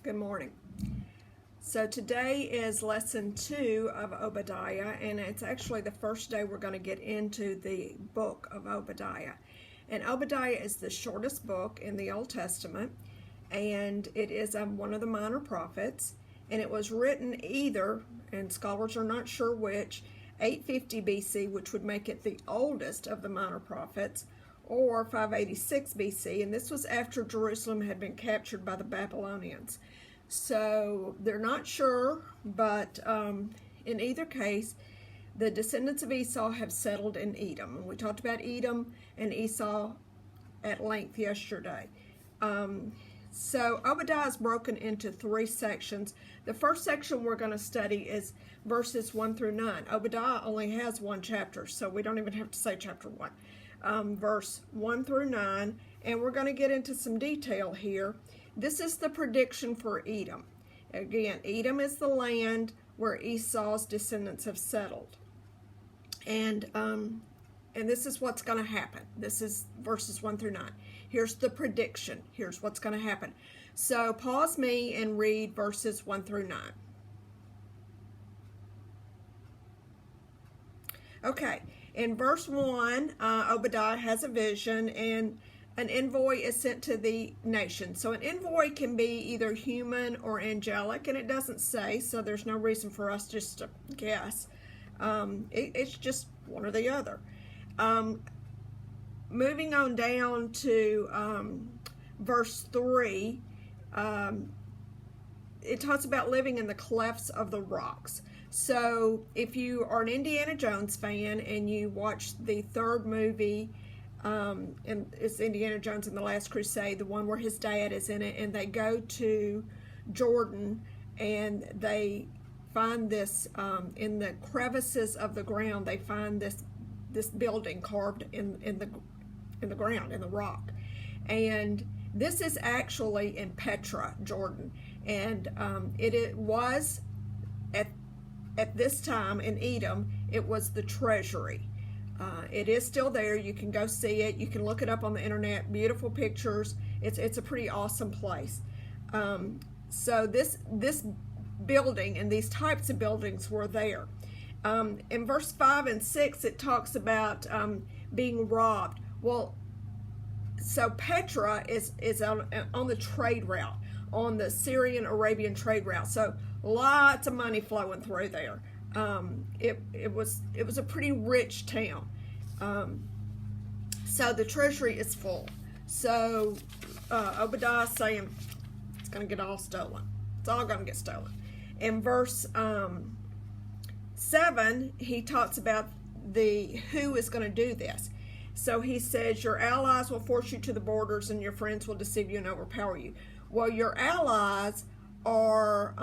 Good morning. So today is lesson 2 of Obadiah, and it's actually the first day we're going to get into the book of Obadiah. And Obadiah is the shortest book in the Old Testament, and it is one of the minor prophets, and it was written either, and scholars are not sure which, 850 BC, which would make it the oldest of the minor prophets, or 586 BC, and this was after Jerusalem had been captured by the Babylonians. So they're not sure, but in either case, the descendants of Esau have settled in Edom. And we talked about Edom and Esau at length yesterday. So Obadiah is broken into 3 sections. The first section we're going to study is verses 1 through 9. Obadiah only has 1 chapter, so we don't even have to say chapter 1. Verse 1 through 9, and we're going to get into some detail here. This is the prediction for Edom. Again, Edom is the land where Esau's descendants have settled. And this is what's going to happen. This is verses 1 through 9. Here's the prediction. Here's what's going to happen. So pause me and read verses 1 through 9. Okay, in verse 1, Obadiah has a vision, and an envoy is sent to the nation. So an envoy can be either human or angelic, and it doesn't say, so there's no reason for us just to guess. It's just one or the other. Moving on down to verse 3, it talks about living in the clefts of the rocks. So if you are an Indiana Jones fan and you watch the 3rd movie, and it's Indiana Jones and the Last Crusade, the one where his dad is in it, and they go to Jordan and they find this in the crevices of the ground. They find this building carved in the ground, in the rock, and this is actually in Petra, Jordan, and it was at this time in Edom, it was the treasury. It is still there. You can go see it. You can look it up on the internet. Beautiful pictures. It's a pretty awesome place. So this building and these types of buildings were there. In verse 5 and 6, it talks about being robbed. Well, so Petra is on the trade route, on the Syrian-Arabian trade route. So lots of money flowing through there. It was a pretty rich town. So the treasury is full. So Obadiah is saying it's going to get all stolen. It's all going to get stolen. In verse 7, he talks about who is going to do this. So he says, your allies will force you to the borders and your friends will deceive you and overpower you. Well, your allies are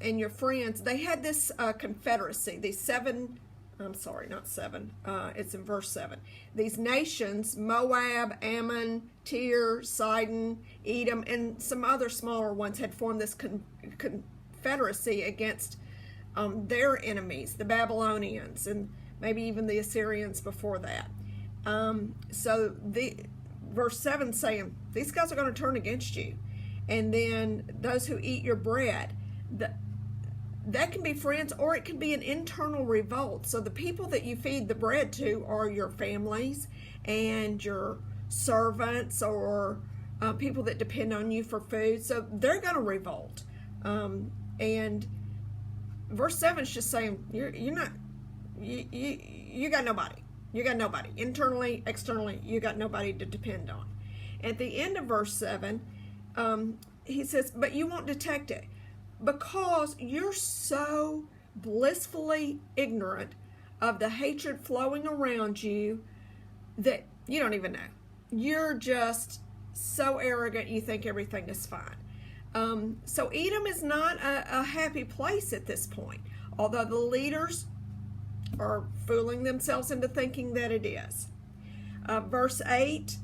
and your friends, they had this confederacy, these 7, I'm sorry, not 7, it's in verse 7. These nations, Moab, Ammon, Tyre, Sidon, Edom, and some other smaller ones had formed this confederacy against their enemies, the Babylonians, and maybe even the Assyrians before that. So verse 7 saying, these guys are going to turn against you. And then those who eat your bread, that can be friends, or it can be an internal revolt. So the people that you feed the bread to are your families and your servants, or people that depend on you for food. So they're going to revolt. And verse 7 is just saying, you got nobody. You got nobody. Internally, externally, you got nobody to depend on. At the end of verse 7, he says, but you won't detect it because you're so blissfully ignorant of the hatred flowing around you that you don't even know. You're just so arrogant you think everything is fine. So Edom is not a happy place at this point, although the leaders are fooling themselves into thinking that it is. Verse 8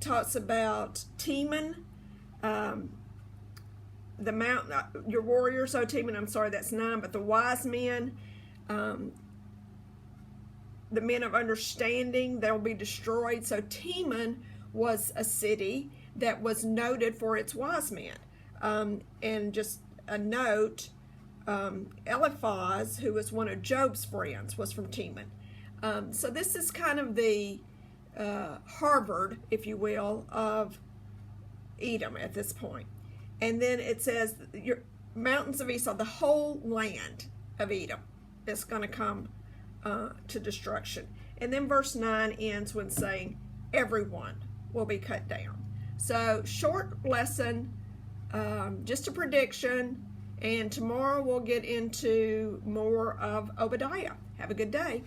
talks about Teman, the mountain, your warriors, O Teman, I'm sorry, that's 9, but the wise men, the men of understanding, they'll be destroyed. So Teman was a city that was noted for its wise men. And just a note, Eliphaz, who was one of Job's friends, was from Teman. So this is kind of the Harvard, if you will, of Edom at this point. And then it says, your mountains of Esau, the whole land of Edom is going to come to destruction. And then verse 9 ends when saying, everyone will be cut down. So short lesson, just a prediction, and tomorrow we'll get into more of Obadiah. Have a good day.